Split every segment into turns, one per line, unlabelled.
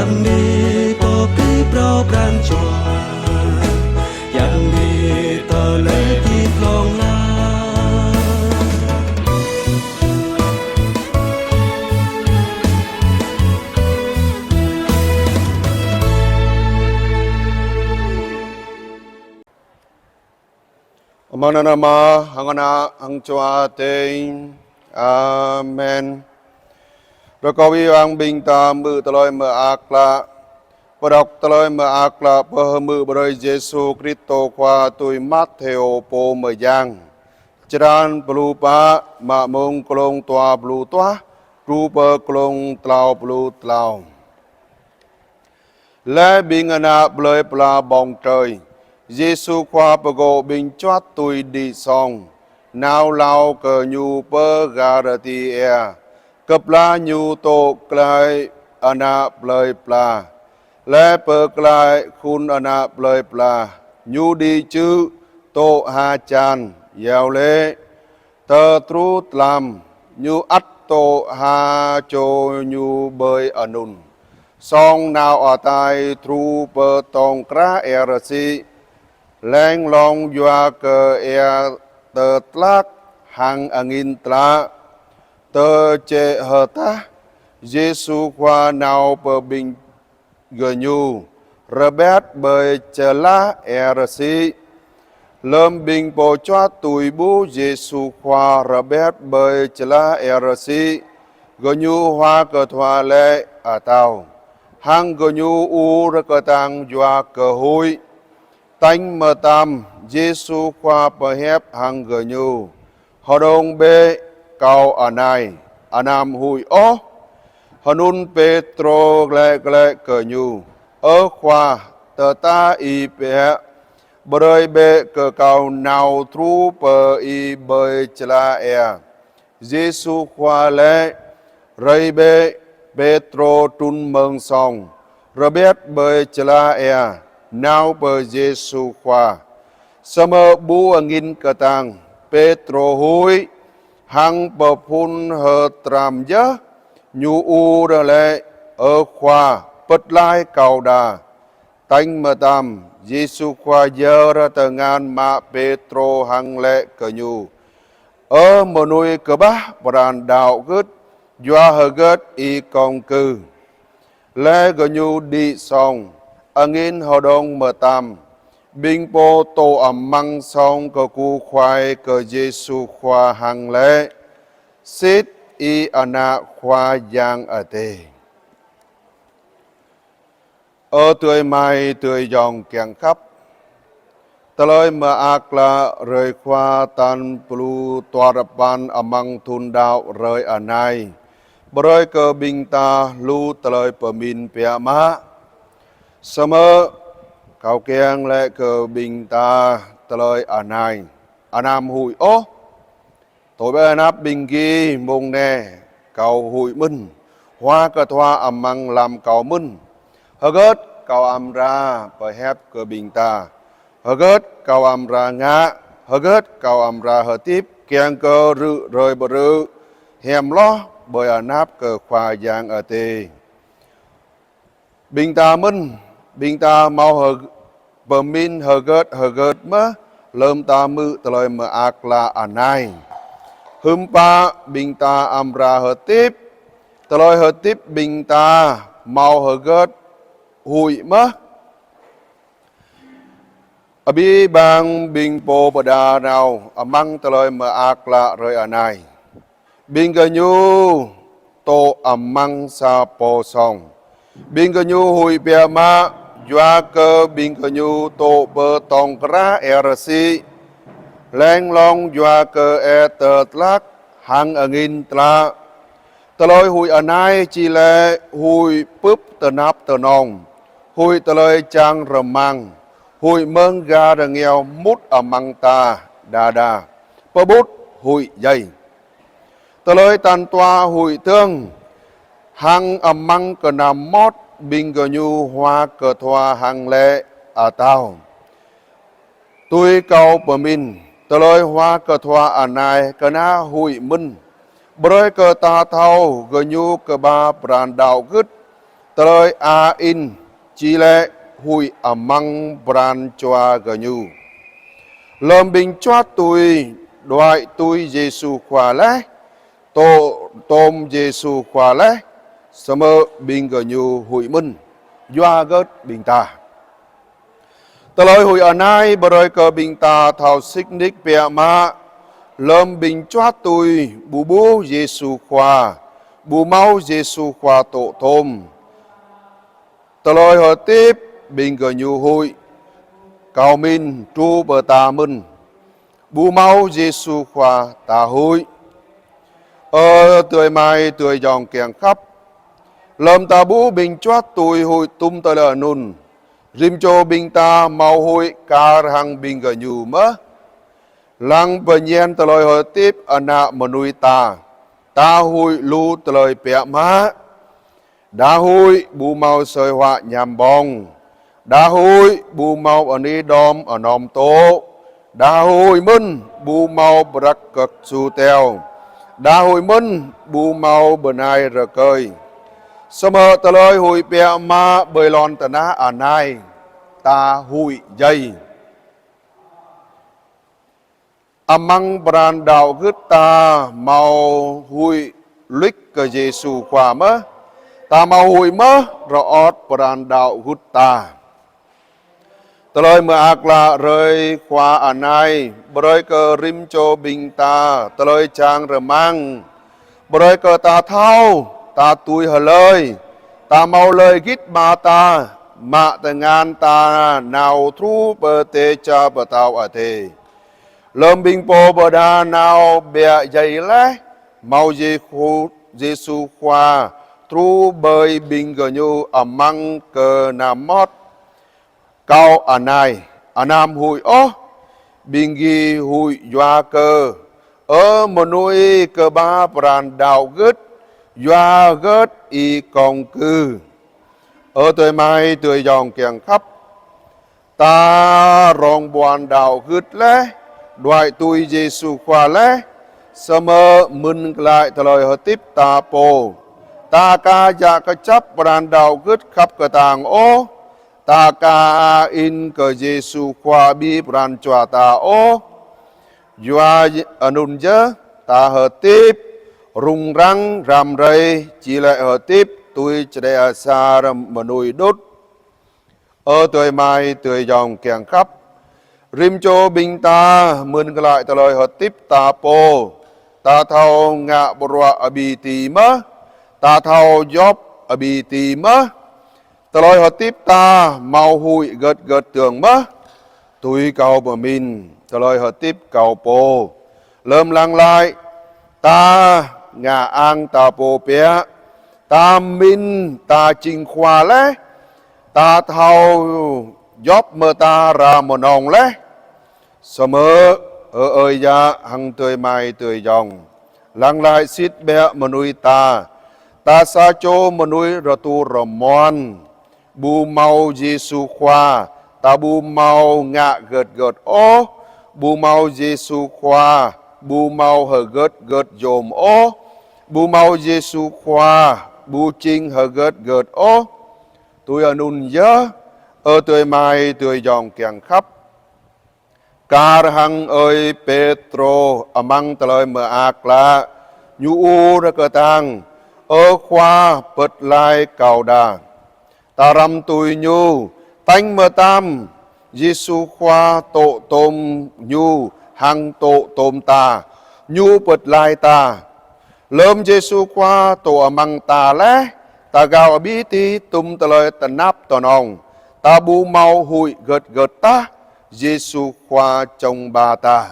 ยังมีปอปีเปล่าปรานจวยังมีตะเลที่คลองลา
Mananama hangana hangchua tein Amen. Rồi có vi vang bình ta mư tà lôi mơ ác lạ và đọc tà lôi mơ ác lạ và hơ mư bà rơi Giê-xu Christo qua tùy mát theo bố mơ giang Chran blu pa ma mông kolong toa blu toa ru bơ kolong tlau blu tlau Lê bình ana blơi pla bong trời Giê-xu qua bờ gộ bình choát tùy đi song nào lao cờ nhu bơ gà rờ tì e cấp la nhu tô klai ana blơi pla lê bơ klai khun ana blơi pla nhu đi chư tô ha chan gieo lê tơ trút làm nhu ắt tô ha chô nhu bơi anun song nào ở tai tru bơ tong kra erasi Leng long doa ke ea tơ tlak hang angin tla tơ che hơ ta Giê-xu qua nào bờ bình gờ nhu Rebet bơi chơ la erasi Lâm bình bồ choa tùy bú Giê-xu qua Rebet bơi chơ la erasi gờ nhu hoa cờ thoa lệ à tàu hang gờ nhu u rơ cờ tăng doa cờ hôi Tánh mơ tam Giê-xu qua bờ hép hằng gờ nhu Họ đông bê cao ở này Anam hùi ố Họ nun Petro gle gle cờ nhu Ơ khoa tờ ta y bê Bờ rơi bê cờ cao nào tru bờ y bơi chla e Giê-xu qua lệ Rơi bê Petro trun mừng song Rơ biết bơi chla e nào bờ Giê-xu khoa sơ mơ bú ở nghìn cờ tàng Petro hối hăng bờ phun hờ tràm dơ nhu u rơ lệ ở khoa bất lai cầu đà tánh mơ tam Giê-xu khoa dơ ra tờ ngàn mà Petro hăng lệ cờ nhu ở mơ nuôi cờ bá bràn đạo gứt doa hờ gớt y công cư lệ cờ nhu đi song angin hodong mơ tam binh bô tô ẩm măng song cờ cu khoai cờ Giê-xu khoa hằng lễ xít y ana khoa giang ở tê ở tươi mai tươi dòng kẹng khắp tà lơi mơ ác là rơi khoa tan plu tòa rập ban amang thun đạo rơi ở này bờ rơi cờ binh ta lu tà lơi bờ min pia má sơ mơ cao kieng lệ cờ bình ta tà lời ở này anam hùi ố tối bê nắp bình ghi mông nè cầu hùi mân hoa cờ thoa ẩm măng làm cầu mân hơ gớt cầu ẩm ra bởi hép cờ bình ta hơ gớt cầu ẩm ra ngã hơ gớt cầu ẩm ra hơ tiếp kieng cờ rự rời bờ rự hèm lo bởi ở nắp cờ khoa giang ở tê bình ta mân bình ta mau hờ bờ min hờ gớt mơ lơm ta mư tờ lời mơ ác là anai hâm pa bình ta amra hờ tiếp tờ lời hờ tiếp bình ta mau hờ gớt hụi mơ ở bi bang bình bồ bà đà nào amang tờ lời mơ ác là rơi anai bình gờ nhu tô amang sa po song bình gờ nhu hụi bia ma doa cơ bình cơ nhu tô bơ tong kra erasi leng long doa cơ e tờ tlak hang angin tla tờ lôi hùi anai chi lệ hùi púp tờ nắp tờ nong hùi tờ lôi trang rầm mang hùi mơn ga đờ nghèo mút ở măng ta đà đà bơ bút hùi dày tờ lôi tàn toa hùi thương hang ở măng cờ nằm mót bình cờ nhu hoa cờ thoa hằng lệ ở tàu tôi cầu bờ min tờ lôi hoa cờ thoa ở này cờ na hụi minh bơi cờ ta thâu cờ nhu cờ ba brand đạo gứt Tơi a in chi lệ hui amang bran choa gờ nhu. Lơm bình choa tui đoại tui Giêsu khóa lẽ. Tôm Giêsu khóa lẽ. Sơ mơ bình gờ nhu hui minh. Doa gớt bình ta. Tờ lời hui ở nai bờ rơi cờ bình ta thảo xích ních bẹ mạ. Lơm bình choa tui bù bú Giêsu khóa. Bù mau Giêsu khóa tổ tôm. Tờ lời hợp tiếp bình gờ nhu hui. Cao min tru bờ ta minh. Bù mau Giêsu khóa ta hui. Tươi mai tươi dòng kèng khắp. Lầm ta bú bình choát tùi hui tum tờ lờ nùn. Rim cho bình ta mau hui ca hằng bình gờ nhu mơ. Lăng bờ nhen tờ lời hợp tiếp ở nạ mà nuôi ta. Ta hui lưu tờ lời bẹ má. Đa hui bù mau sơi họa nhằm bong. Đa hui bù mau ở ni đom ở nòm tố. Đa hui minh bù mau brak cực su teo. Đa hui minh bù mau bờ nai rờ cơi. Sơ mơ tờ lời hui bẹ ma bơi lon tờ ná ở nai. Ta hui dây. Amang bran đạo gứt ta mau hui lích cờ Giêsu khóa mơ. Ta mau hui mơ rõ ọt bran đạo gứt ta. Tờ lời mơ ác là rơi khóa ở nai. Bờ rơi cờ rim cho bình ta. Tờ lời chàng rờ mang. Bờ rơi cờ ta thao. Ta tui hờ lời. Ta mau lời gít mà ta. Mạ tờ ngàn ta nào thú bờ tê cha bờ tao ở thề. Lơm bình bồ bờ đà nào bẹ dày lẽ. Mau Giêsu khóa. Thú bơi bình gờ nhu ở măng cờ nàm mót. Cao ở này, ở nam hùi ô, bình ghi hùi doa cơ, mà nuôi cơ ba brand đạo gứt, doa gớt y công cư. Tuổi mai tuổi dòng kiềng khắp, ta rong buồn đạo gứt lẽ, đoại tui Giêsu khóa lẽ, sơ mơ mừng lại thờ lời hợp tiếp ta bồ, ta ca dạ cơ chấp brand đạo gứt khắp cơ tàng ô, ta ca in cờ Giêsu khóa bi bran choa ta ô. Doa anun dơ ta hợp tiếp. Rung răng ram rây chỉ lại hợp tiếp. Tôi chỉ để ở xa mà nuôi đốt. Tuổi mai tuổi dòng kèng khắp. Rim cho bình ta mừng lại ta lời hợp tiếp ta bồ. Ta thao ngạ bồ rọa ở bì tì mơ. Ta thao dốc ở bì tì mơ. Tờ lời hợp tiếp ta mau hụi gật gật tường mơ. Tùy cầu bờ mình. Tờ lời hợp tiếp cầu bồ. Lơm lăng lại. Ta ngà an ta bồ bế. Ta minh ta trình khoa lẽ. Ta thao dốc mơ ta ra một nòng lẽ. Sơ mơ ơi dạ hằng tươi mai tươi dòng. Lăng lại xít bẹ mà nuôi ta. Ta xa chô mà nuôi rờ tu rờ mòn. Bù mau Giêsu khóa, ta bù mau ngạ gợt gợt ô. Bù mau Giêsu khóa, bù mau hờ gợt gợt dồm ô. Bù mau Giêsu khóa, bù chinh hờ gợt gợt ô. Tôi ở nôn dơ, tuổi mai tuổi dòng kèng khắp. Cà hằng ơi Petro, amang tờ lời mờ ác là. Nhu u ra cờ tàng, khóa bật lại cầu đà. Ta răm tùi nhu, tánh mơ tam, Giêsu khóa tổ tôm nhu, hằng tổ tôm ta, nhu bật lại ta. Lơm Giêsu khóa tổ amang ta lẽ, ta gạo ở bí tí tum tờ lời tà nắp tờ nòng. Ta bù mau hụi gật gật ta, Giêsu khóa trong bà ta.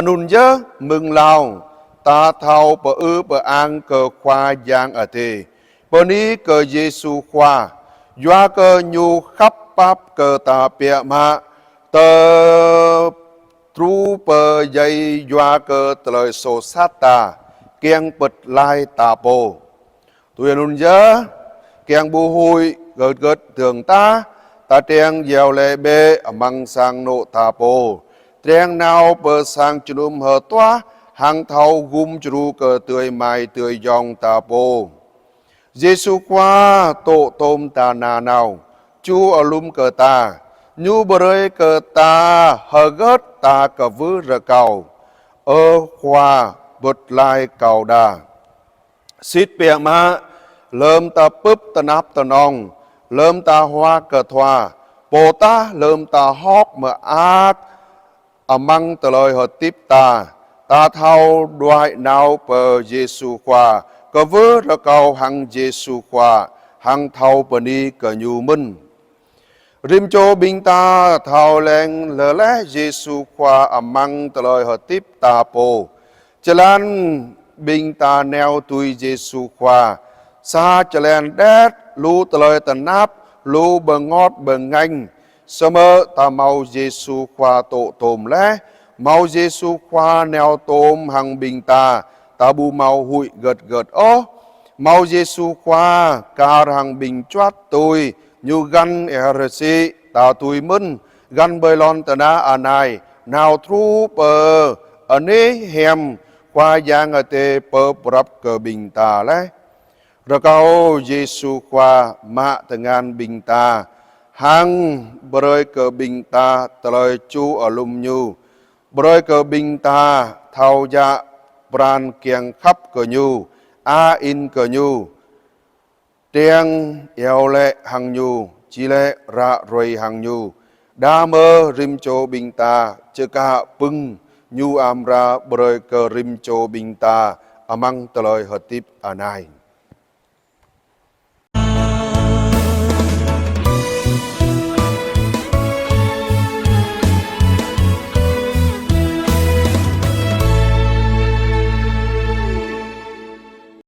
Nôn dơ mừng lao, ta thao bờ ư bờ an cờ khóa giang ở thề. Bờ ní cờ Giêsu khóa, doa cờ nhu khắp bắp cờ ta bẹ mạ. Tờ tru bờ dây doa cờ tờ lời sổ sát ta, kiêng bật lai ta bồ. Tôi nôn dơ, kiêng bù hùi gợt gợt thường ta. Ta triang dèo lệ bê măng sang nộ ta bồ. Triang nào bờ sang chùm hờ toa, hàng thao gum chru cờ tươi mai tươi dòng ta bồ. Giêsu qua tổ tôm ta na nào chú ở lum cờ ta nhu bơi cờ ta hờ gớt ta cờ vứ rờ cầu ơ khoa bật lai cầu đà xít bẹ ma lơm ta búp ta nắp ta nong lơm ta hoa cờ thoa bồ ta lơm ta hót mà ác măng ta lời hợp tiếp ta thao đoại nào bờ Giêsu qua cờ vứ rờ cầu hằng Giêsu qua hằng thao bờ ni cờ nhu minh rim cho binh ta thao lên lỡ lẽ Giêsu qua măng ta lời hợp tiếp ta po Chalan binh ta neo tui Giêsu qua sa chalan đét lu ta lời ta nắp lu bờ ngót bờ nganh sơ mơ ta mau Giêsu qua tổ tôm lẽ mau Giêsu qua neo tôm hằng binh ta bu mau hụi gật gật ó mau Giêsu qua ca hằng binh choát tôi như gan rc ta tôi mân gan bơi lon ta na anai nào thu bờ anh hem qua giang ở tê bờ bập cờ bình ta lẽ rồi câu Giêsu qua mạ tengan bình ta hang bơi cờ bình ta lời chú ở lum nhu bơi cờ bình ta thao dạ pran kieng khắp cờ nhu in cờ nhu tiếng eo lệ hằng nhu chi lệ ra rồi hằng nhu đa mơ rim cho bình ta chơ cả pưng nhu amra bơi cờ rim cho bình ta amang tờ lời hợp tiếp anai